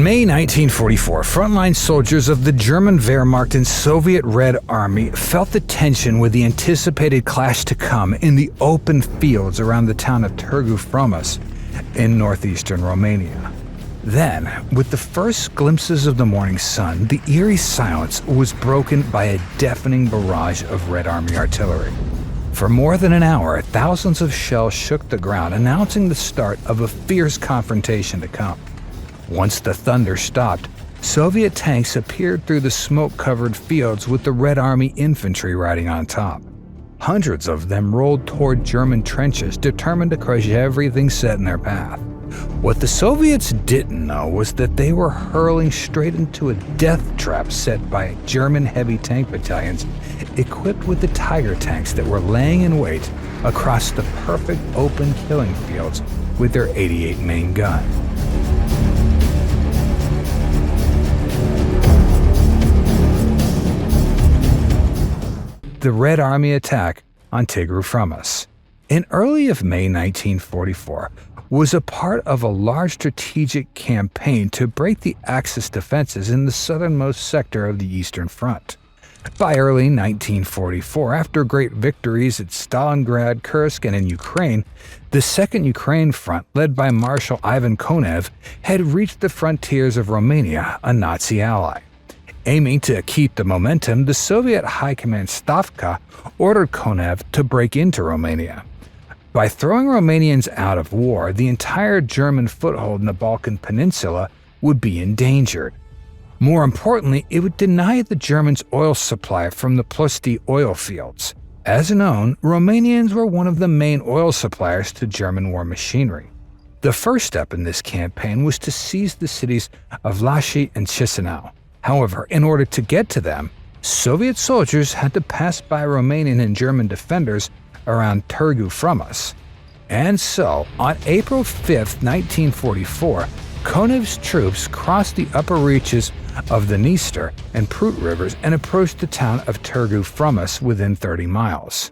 May 1944, frontline soldiers of the German Wehrmacht and Soviet Red Army felt the tension with the anticipated clash to come in the open fields around the town of Targu Frumos in northeastern Romania. Then, with the first glimpses of the morning sun, the eerie silence was broken by a deafening barrage of Red Army artillery. For more than an hour, thousands of shells shook the ground, announcing the start of a fierce confrontation to come. Once the thunder stopped, Soviet tanks appeared through the smoke-covered fields with the Red Army infantry riding on top. Hundreds of them rolled toward German trenches, determined to crush everything set in their path. What the Soviets didn't know was that they were hurling straight into a death trap set by German Heavy Tank Battalions, equipped with the Tiger tanks that were laying in wait across the perfect open killing fields with their 88 main gun. The Red Army attack on Targu Frumos in early of May 1944 was a part of a large strategic campaign to break the Axis defenses in the southernmost sector of the Eastern Front. By early 1944, after great victories at Stalingrad, Kursk, and in Ukraine, the Second Ukraine Front, led by Marshal Ivan Konev, had reached the frontiers of Romania, a Nazi ally. Aiming to keep the momentum, the Soviet High Command Stavka ordered Konev to break into Romania. By throwing Romanians out of war, the entire German foothold in the Balkan Peninsula would be endangered. More importantly, it would deny the Germans oil supply from the Plosti oil fields. As known, Romanians were one of the main oil suppliers to German war machinery. The first step in this campaign was to seize the cities of Iași and Chisinau. However, in order to get to them, Soviet soldiers had to pass by Romanian and German defenders around Targu Frumos. And so, on April 5, 1944, Konev's troops crossed the upper reaches of the Dniester and Prut rivers and approached the town of Targu Frumos within 30 miles.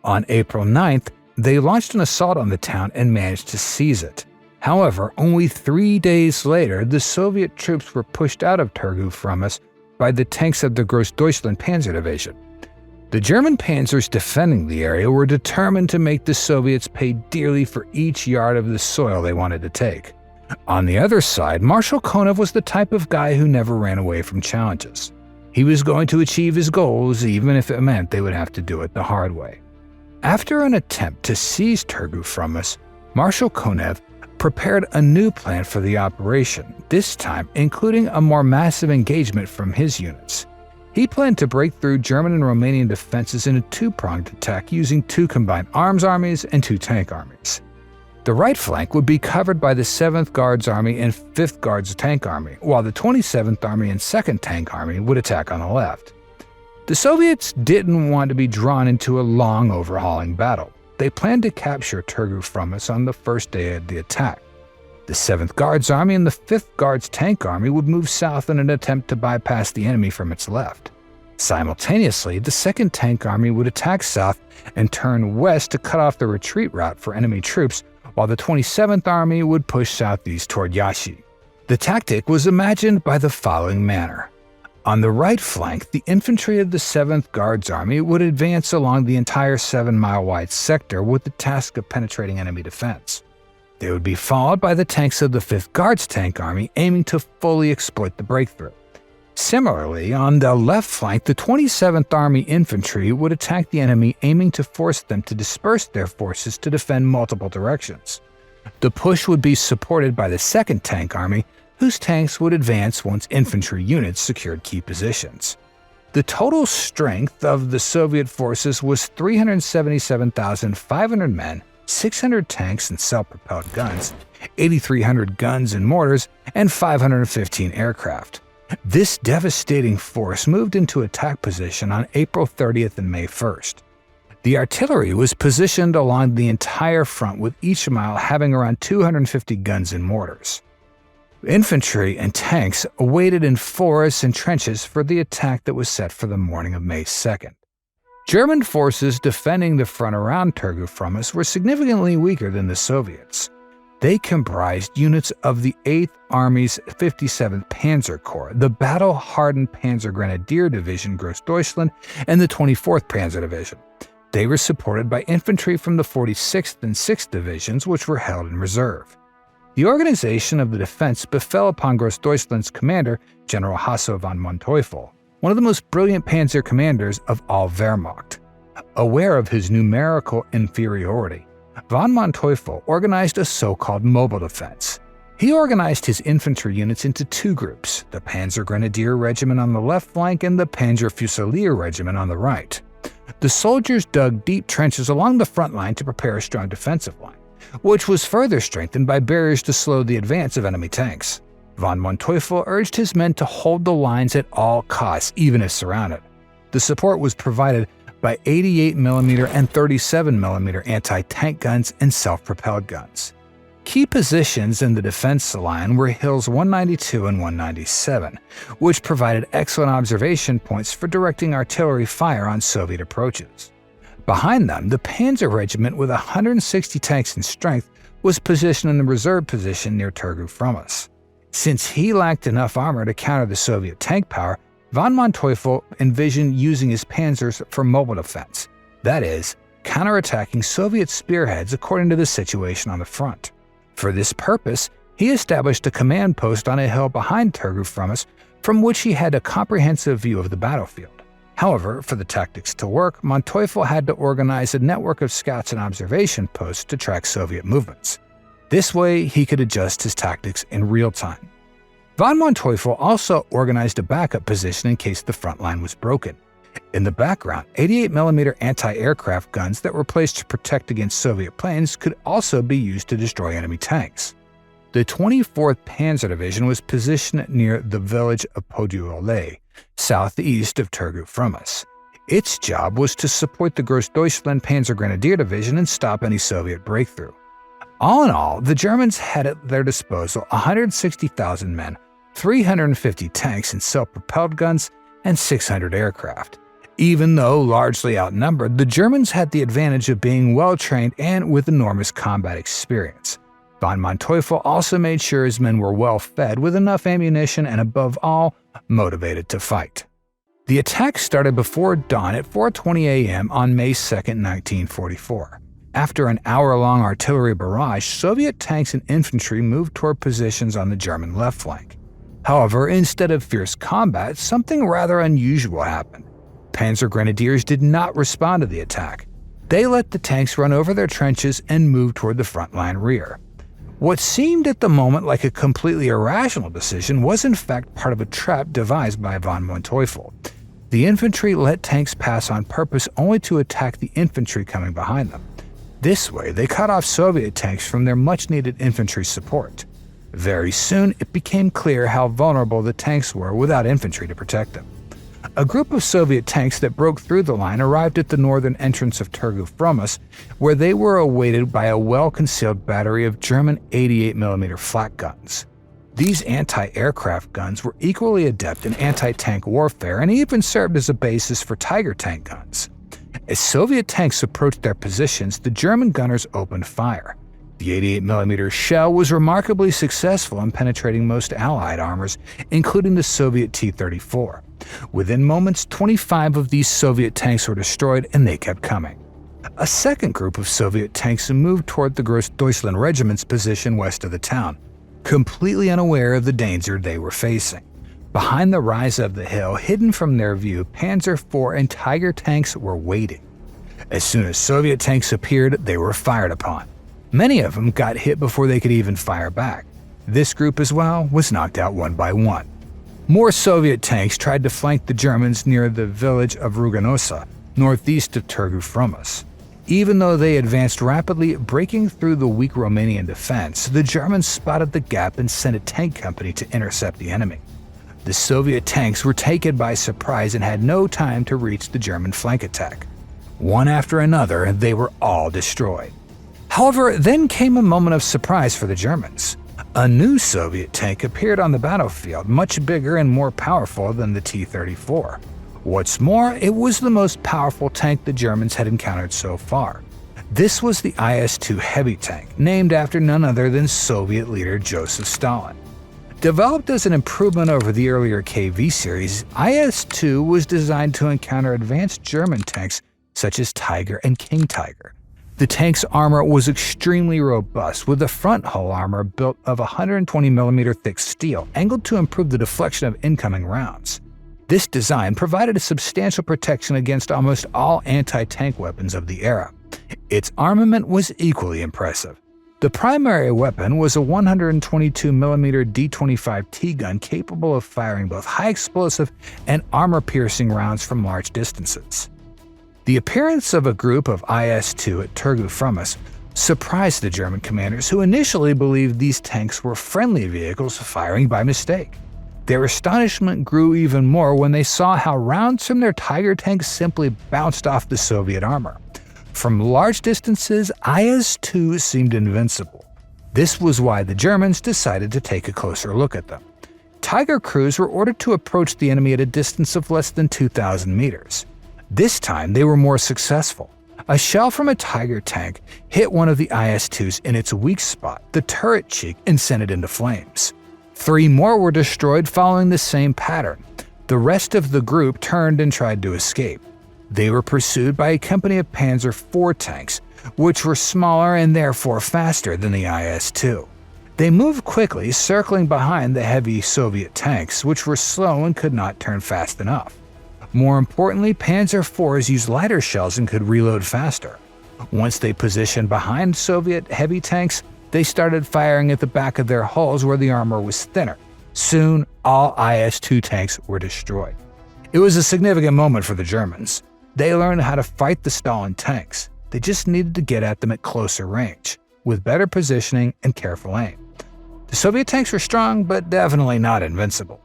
On April 9th, they launched an assault on the town and managed to seize it. However, only 3 days later, the Soviet troops were pushed out of Targu Frumos by the tanks of the Grossdeutschland Panzer Division. The German panzers defending the area were determined to make the Soviets pay dearly for each yard of the soil they wanted to take. On the other side, Marshal Konev was the type of guy who never ran away from challenges. He was going to achieve his goals, even if it meant they would have to do it the hard way. After an attempt to seize Targu Frumos, Marshal Konev prepared a new plan for the operation, this time including a more massive engagement from his units. He planned to break through German and Romanian defenses in a two-pronged attack using two combined arms armies and two tank armies. The right flank would be covered by the 7th Guards Army and 5th Guards Tank Army, while the 27th Army and 2nd Tank Army would attack on the left. The Soviets didn't want to be drawn into a long overhauling battle. They planned to capture Targu Frumos on the first day of the attack. The 7th Guards Army and the 5th Guards Tank Army would move south in an attempt to bypass the enemy from its left. Simultaneously, the 2nd Tank Army would attack south and turn west to cut off the retreat route for enemy troops, while the 27th Army would push southeast toward Iași. The tactic was imagined by the following manner. On the right flank, the infantry of the 7th Guards Army would advance along the entire 7-mile-wide sector with the task of penetrating enemy defense. They would be followed by the tanks of the 5th Guards Tank Army, aiming to fully exploit the breakthrough. Similarly, on the left flank, the 27th Army infantry would attack the enemy, aiming to force them to disperse their forces to defend multiple directions. The push would be supported by the 2nd Tank Army, whose tanks would advance once infantry units secured key positions. The total strength of the Soviet forces was 377,500 men, 600 tanks and self-propelled guns, 8,300 guns and mortars, and 515 aircraft. This devastating force moved into attack position on April 30th and May 1st. The artillery was positioned along the entire front, with each mile having around 250 guns and mortars. Infantry and tanks awaited in forests and trenches for the attack that was set for the morning of May 2nd. German forces defending the front around Targu Frumos were significantly weaker than the Soviets. They comprised units of the 8th Army's 57th Panzer Corps, the battle-hardened Panzer Grenadier Division Großdeutschland, and the 24th Panzer Division. They were supported by infantry from the 46th and 6th Divisions, which were held in reserve. The organization of the defense befell upon Großdeutschland's commander, General Hasso von Manteuffel, one of the most brilliant panzer commanders of all Wehrmacht. Aware of his numerical inferiority, von Manteuffel organized a so-called mobile defense. He organized his infantry units into two groups, the Panzer Grenadier Regiment on the left flank and the Panzer Fusilier Regiment on the right. The soldiers dug deep trenches along the front line to prepare a strong defensive line, which was further strengthened by barriers to slow the advance of enemy tanks. Von Manteuffel urged his men to hold the lines at all costs, even if surrounded. The support was provided by 88mm and 37mm anti-tank guns and self-propelled guns. Key positions in the defense line were Hills 192 and 197, which provided excellent observation points for directing artillery fire on Soviet approaches. Behind them, the Panzer Regiment with 160 tanks in strength was positioned in the reserve position near Targu Frumos. Since he lacked enough armor to counter the Soviet tank power, von Manteuffel envisioned using his panzers for mobile defense, that is, counterattacking Soviet spearheads according to the situation on the front. For this purpose, he established a command post on a hill behind Targu Frumos from which he had a comprehensive view of the battlefield. However, for the tactics to work, Manteuffel had to organize a network of scouts and observation posts to track Soviet movements. This way, he could adjust his tactics in real time. Von Manteuffel also organized a backup position in case the front line was broken. In the background, 88mm anti-aircraft guns that were placed to protect against Soviet planes could also be used to destroy enemy tanks. The 24th Panzer Division was positioned near the village of Podulole, southeast of Targu Frumos. Its job was to support the Großdeutschland Panzer Grenadier Division and stop any Soviet breakthrough. All in all, the Germans had at their disposal 160,000 men, 350 tanks and self-propelled guns, and 600 aircraft. Even though largely outnumbered, the Germans had the advantage of being well-trained and with enormous combat experience. Von Manteuffel also made sure his men were well-fed with enough ammunition and, above all, motivated to fight. The attack started before dawn at 4:20 a.m. on May 2, 1944. After an hour-long artillery barrage, Soviet tanks and infantry moved toward positions on the German left flank. However, instead of fierce combat, something rather unusual happened. Panzer Grenadiers did not respond to the attack. They let the tanks run over their trenches and move toward the front-line rear. What seemed at the moment like a completely irrational decision was in fact part of a trap devised by von Manteuffel. The infantry let tanks pass on purpose only to attack the infantry coming behind them. This way, they cut off Soviet tanks from their much-needed infantry support. Very soon, it became clear how vulnerable the tanks were without infantry to protect them. A group of Soviet tanks that broke through the line arrived at the northern entrance of Targu Frumos, where they were awaited by a well-concealed battery of German 88mm flak guns. These anti-aircraft guns were equally adept in anti-tank warfare and even served as a basis for Tiger tank guns. As Soviet tanks approached their positions, the German gunners opened fire. The 88mm shell was remarkably successful in penetrating most Allied armors, including the Soviet T-34. Within moments, 25 of these Soviet tanks were destroyed, and they kept coming. A second group of Soviet tanks moved toward the Großdeutschland Regiment's position west of the town, completely unaware of the danger they were facing. Behind the rise of the hill, hidden from their view, Panzer IV and Tiger tanks were waiting. As soon as Soviet tanks appeared, they were fired upon. Many of them got hit before they could even fire back. This group as well was knocked out one by one. More Soviet tanks tried to flank the Germans near the village of Ruganosa, northeast of Targu Frumos. Even though they advanced rapidly, breaking through the weak Romanian defense, the Germans spotted the gap and sent a tank company to intercept the enemy. The Soviet tanks were taken by surprise and had no time to reach the German flank attack. One after another, they were all destroyed. However, then came a moment of surprise for the Germans. A new Soviet tank appeared on the battlefield, much bigger and more powerful than the T-34. What's more, it was the most powerful tank the Germans had encountered so far. This was the IS-2 heavy tank, named after none other than Soviet leader Joseph Stalin. Developed as an improvement over the earlier KV series, IS-2 was designed to encounter advanced German tanks such as Tiger and King Tiger. The tank's armor was extremely robust, with the front hull armor built of 120mm thick steel, angled to improve the deflection of incoming rounds. This design provided a substantial protection against almost all anti-tank weapons of the era. Its armament was equally impressive. The primary weapon was a 122mm D-25T gun capable of firing both high-explosive and armor-piercing rounds from large distances. The appearance of a group of IS-2 at Targu Frumos surprised the German commanders, who initially believed these tanks were friendly vehicles firing by mistake. Their astonishment grew even more when they saw how rounds from their Tiger tanks simply bounced off the Soviet armor. From large distances, IS-2 seemed invincible. This was why the Germans decided to take a closer look at them. Tiger crews were ordered to approach the enemy at a distance of less than 2,000 meters. This time, they were more successful. A shell from a Tiger tank hit one of the IS-2s in its weak spot, the turret cheek, and sent it into flames. 3 more were destroyed following the same pattern. The rest of the group turned and tried to escape. They were pursued by a company of Panzer IV tanks, which were smaller and therefore faster than the IS-2. They moved quickly, circling behind the heavy Soviet tanks, which were slow and could not turn fast enough. More importantly, Panzer IVs used lighter shells and could reload faster. Once they positioned behind Soviet heavy tanks, they started firing at the back of their hulls where the armor was thinner. Soon, all IS-2 tanks were destroyed. It was a significant moment for the Germans. They learned how to fight the Stalin tanks. They just needed to get at them at closer range, with better positioning and careful aim. The Soviet tanks were strong, but definitely not invincible.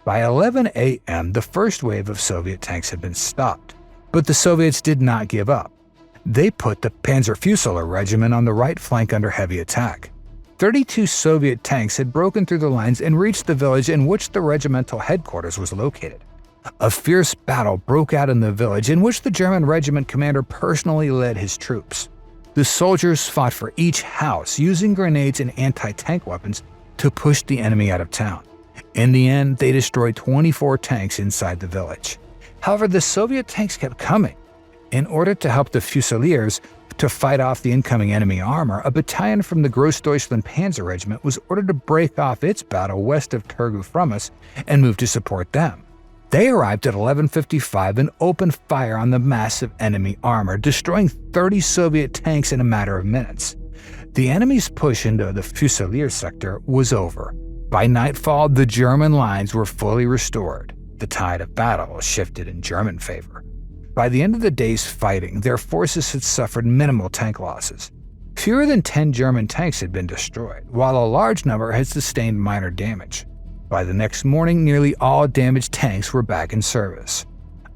By 11 a.m., the first wave of Soviet tanks had been stopped, but the Soviets did not give up. They put the Panzer Fusilier Regiment on the right flank under heavy attack. 32 Soviet tanks had broken through the lines and reached the village in which the regimental headquarters was located. A fierce battle broke out in the village, in which the German regiment commander personally led his troops. The soldiers fought for each house, using grenades and anti-tank weapons to push the enemy out of town. In the end, they destroyed 24 tanks inside the village. However, the Soviet tanks kept coming. In order to help the Fusiliers to fight off the incoming enemy armor, a battalion from the Grossdeutschland Panzer Regiment was ordered to break off its battle west of Targu Frumos and move to support them. They arrived at 11:55 and opened fire on the massive enemy armor, destroying 30 Soviet tanks in a matter of minutes. The enemy's push into the Fusilier sector was over. By nightfall, the German lines were fully restored. The tide of battle shifted in German favor. By the end of the day's fighting, their forces had suffered minimal tank losses. Fewer than 10 German tanks had been destroyed, while a large number had sustained minor damage. By the next morning, nearly all damaged tanks were back in service.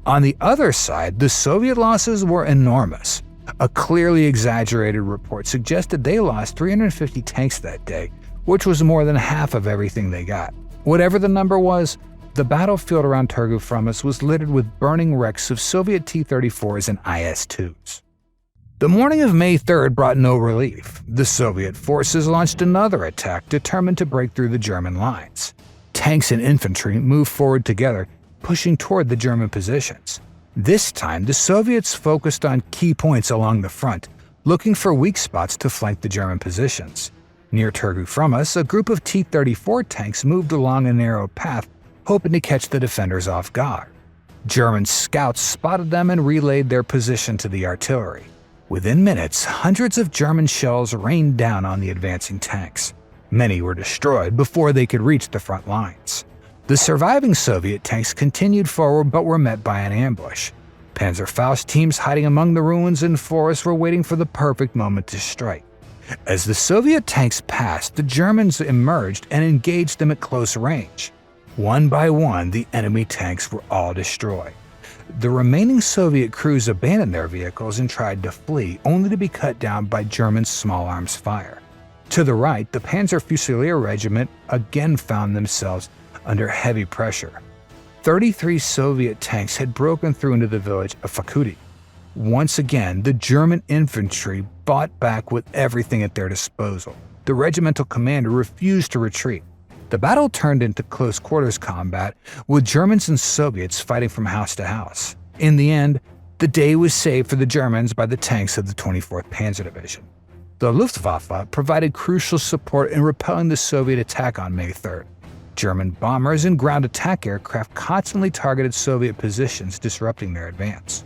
On the other side, the Soviet losses were enormous. A clearly exaggerated report suggested they lost 350 tanks that day, which was more than half of everything they got. Whatever the number was, the battlefield around Targu Frumos was littered with burning wrecks of Soviet T-34s and IS-2s. The morning of May 3rd brought no relief. The Soviet forces launched another attack, determined to break through the German lines. Tanks and infantry moved forward together, pushing toward the German positions. This time, the Soviets focused on key points along the front, looking for weak spots to flank the German positions. Near Targu Frumos, a group of T-34 tanks moved along a narrow path, hoping to catch the defenders off guard. German scouts spotted them and relayed their position to the artillery. Within minutes, hundreds of German shells rained down on the advancing tanks. Many were destroyed before they could reach the front lines. The surviving Soviet tanks continued forward but were met by an ambush. Panzerfaust teams hiding among the ruins and forests were waiting for the perfect moment to strike. As the Soviet tanks passed, the Germans emerged and engaged them at close range. One by one, the enemy tanks were all destroyed. The remaining Soviet crews abandoned their vehicles and tried to flee, only to be cut down by German small arms fire. To the right, the Panzer Fusilier Regiment again found themselves under heavy pressure. 33 Soviet tanks had broken through into the village of Fakuti. Once again, the German infantry fought back with everything at their disposal. The regimental commander refused to retreat. The battle turned into close-quarters combat, with Germans and Soviets fighting from house to house. In the end, the day was saved for the Germans by the tanks of the 24th Panzer Division. The Luftwaffe provided crucial support in repelling the Soviet attack on May 3rd. German bombers and ground attack aircraft constantly targeted Soviet positions, disrupting their advance.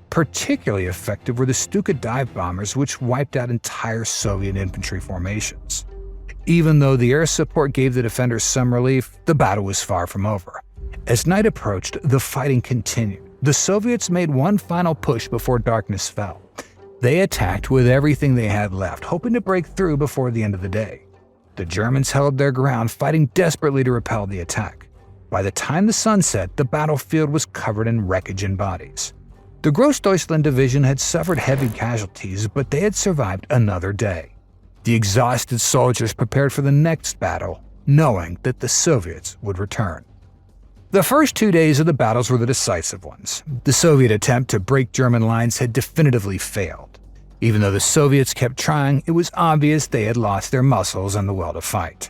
Particularly effective were the Stuka dive bombers, which wiped out entire Soviet infantry formations. Even though the air support gave the defenders some relief, the battle was far from over. As night approached, the fighting continued. The Soviets made one final push before darkness fell. They attacked with everything they had left, hoping to break through before the end of the day. The Germans held their ground, fighting desperately to repel the attack. By the time the sun set, the battlefield was covered in wreckage and bodies. The Grossdeutschland division had suffered heavy casualties, but they had survived another day. The exhausted soldiers prepared for the next battle, knowing that the Soviets would return. The first 2 days of the battles were the decisive ones. The Soviet attempt to break German lines had definitively failed. Even though the Soviets kept trying, it was obvious they had lost their muscles and the will to fight.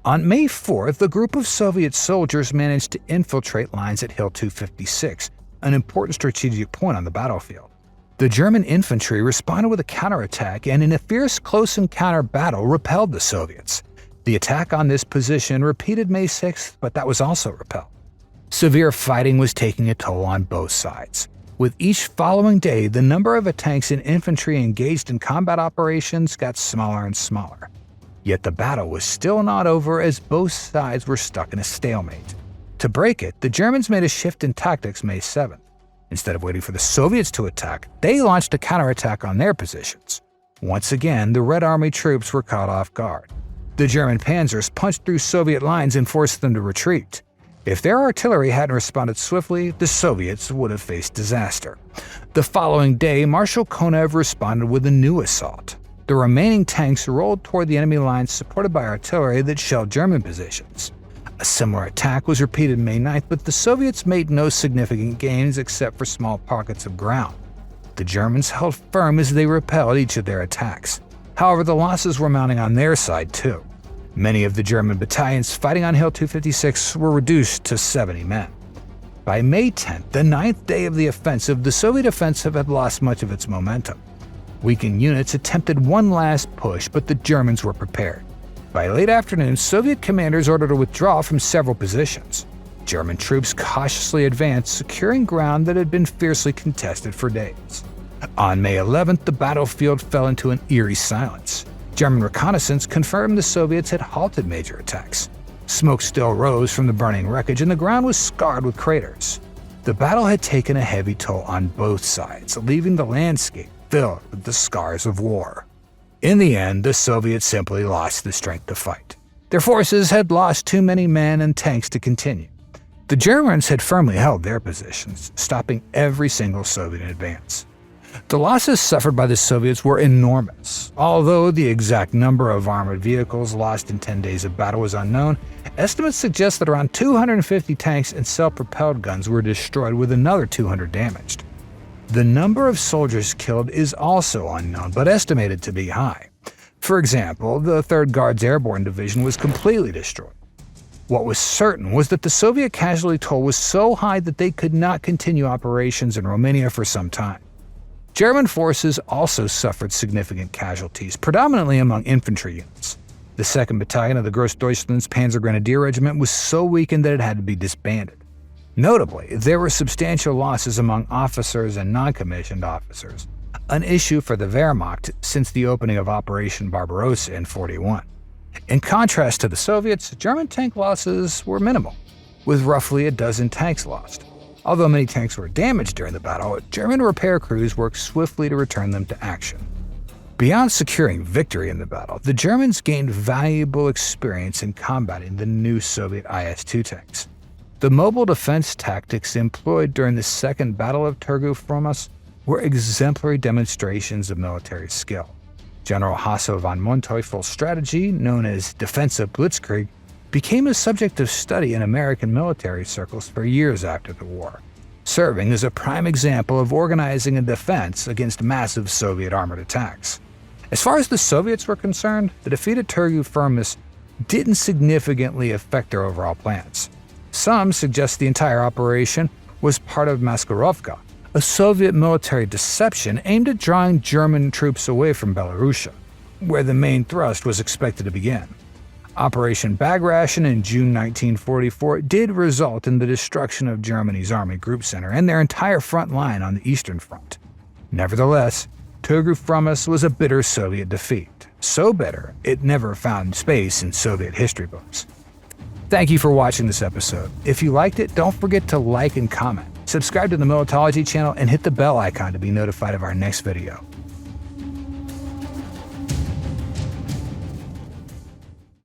On May 4th, a group of Soviet soldiers managed to infiltrate lines at Hill 256, an important strategic point on the battlefield. The German infantry responded with a counterattack and in a fierce close encounter battle repelled the Soviets. The attack on this position repeated May 6th, but that was also repelled. Severe fighting was taking a toll on both sides. With each following day, the number of tanks and infantry engaged in combat operations got smaller and smaller. Yet the battle was still not over, as both sides were stuck in a stalemate. To break it, the Germans made a shift in tactics May 7th. Instead of waiting for the Soviets to attack, they launched a counterattack on their positions. Once again, the Red Army troops were caught off guard. The German panzers punched through Soviet lines and forced them to retreat. If their artillery hadn't responded swiftly, the Soviets would have faced disaster. The following day, Marshal Konev responded with a new assault. The remaining tanks rolled toward the enemy lines, supported by artillery that shelled German positions. A similar attack was repeated May 9th, but the Soviets made no significant gains except for small pockets of ground. The Germans held firm as they repelled each of their attacks. However, the losses were mounting on their side too. Many of the German battalions fighting on Hill 256 were reduced to 70 men. By May 10th, the 9th day of the offensive, the Soviet offensive had lost much of its momentum. Weakened units attempted one last push, but the Germans were prepared. By late afternoon, Soviet commanders ordered a withdrawal from several positions. German troops cautiously advanced, securing ground that had been fiercely contested for days. On May 11th, the battlefield fell into an eerie silence. German reconnaissance confirmed the Soviets had halted major attacks. Smoke still rose from the burning wreckage, and the ground was scarred with craters. The battle had taken a heavy toll on both sides, leaving the landscape filled with the scars of war. In the end, the Soviets simply lost the strength to fight. Their forces had lost too many men and tanks to continue. The Germans had firmly held their positions, stopping every single Soviet advance. The losses suffered by the Soviets were enormous. Although the exact number of armored vehicles lost in 10 days of battle was unknown, estimates suggest that around 250 tanks and self-propelled guns were destroyed, with another 200 damaged. The number of soldiers killed is also unknown, but estimated to be high. For example, the 3rd Guards Airborne Division was completely destroyed. What was certain was that the Soviet casualty toll was so high that they could not continue operations in Romania for some time. German forces also suffered significant casualties, predominantly among infantry units. The 2nd Battalion of the Grossdeutschland's Panzer Grenadier Regiment was so weakened that it had to be disbanded. Notably, there were substantial losses among officers and non-commissioned officers, an issue for the Wehrmacht since the opening of Operation Barbarossa in 1941. In contrast to the Soviets, German tank losses were minimal, with roughly a dozen tanks lost. Although many tanks were damaged during the battle, German repair crews worked swiftly to return them to action. Beyond securing victory in the battle, the Germans gained valuable experience in combating the new Soviet IS-2 tanks. The mobile defense tactics employed during the Second Battle of Targu Frumos were exemplary demonstrations of military skill. General Hasso von Manteuffel's strategy, known as defensive blitzkrieg, became a subject of study in American military circles for years after the war. serving as a prime example of organizing a defense against massive Soviet armored attacks. As far as the Soviets were concerned, the defeat at Targu Frumos didn't significantly affect their overall plans. Some suggest the entire operation was part of Maskirovka, a Soviet military deception aimed at drawing German troops away from Belarusia, where the main thrust was expected to begin. Operation Bag Ration in June 1944 did result in the destruction of Germany's Army Group Center and their entire front line on the Eastern Front. Nevertheless, Targu Frumos was a bitter Soviet defeat, so bitter it never found space in Soviet history books. Thank you for watching this episode. If you liked it, don't forget to like and comment. Subscribe to the Militology channel and hit the bell icon to be notified of our next video.